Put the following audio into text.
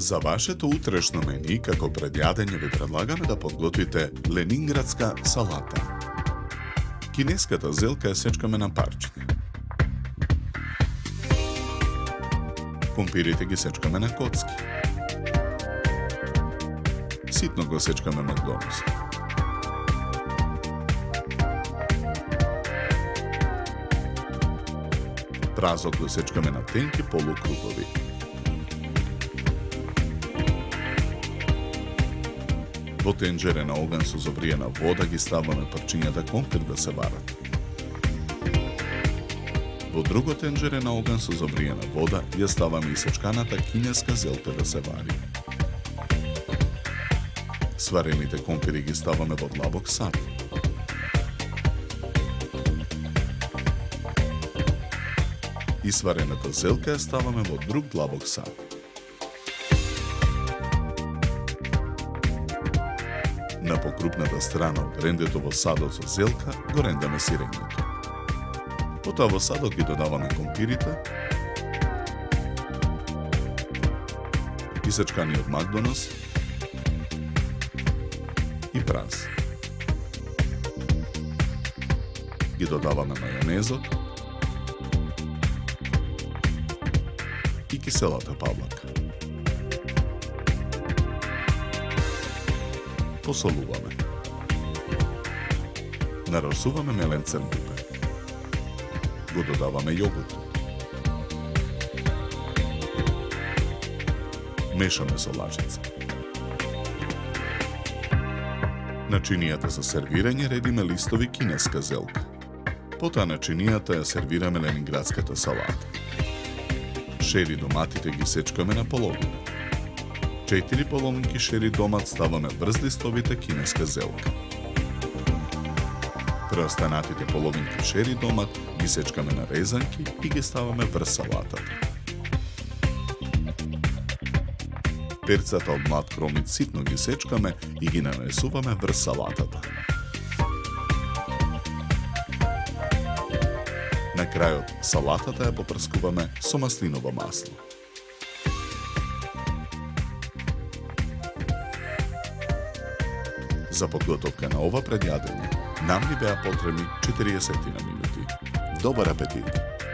За вашето утрешно мени, како предјадење ви предлагаме да подготвите ленинградска салата. Кинеската зелка ја сечкаме на парчиња. Компирите ги сечкаме на коцки. Ситно го сечкаме макдонус. Празот го сечкаме на тенки полукругови. Во тенџере на оган со зовриена вода ги ставаме парчињата компир да се варат. Во друго тенџере на оган со зовриена вода ја ставаме и сечканата кинеска зелка да се вари. Сварените компири ги ставаме во длабок сат. И сварената зелка ја ставаме во друг длабок сат. На покрупната страна од рендето во садот со зелка го рендаме сирењето. Потоа во садот ги додаваме компирите, исечканиот макдонус и праз. Ги додаваме мајонезот и киселата павлака. Посолуваме. Наросуваме мелен црнпипер. Го додаваме јогуртот. Мешаме со лажица. На чинијата за сервирање редиме листови кинеска зелка. Потоа на чинијата ја сервираме ленинградската салата. Шери доматите ги сечкаме на половина. 4 половинки шери домат ставаме врз листовите кинеска зелка. Преостанатите половинки шери домат ги сечкаме на резанки и ги ставаме врз салатата. Перцата од млад кромит ситно ги сечкаме и ги нанесуваме врз салатата. На крајот салатата ја попрскуваме со маслиново масло. За подготовка на ова предјадење нам ни беа потребни 40 минути. Добар апетит!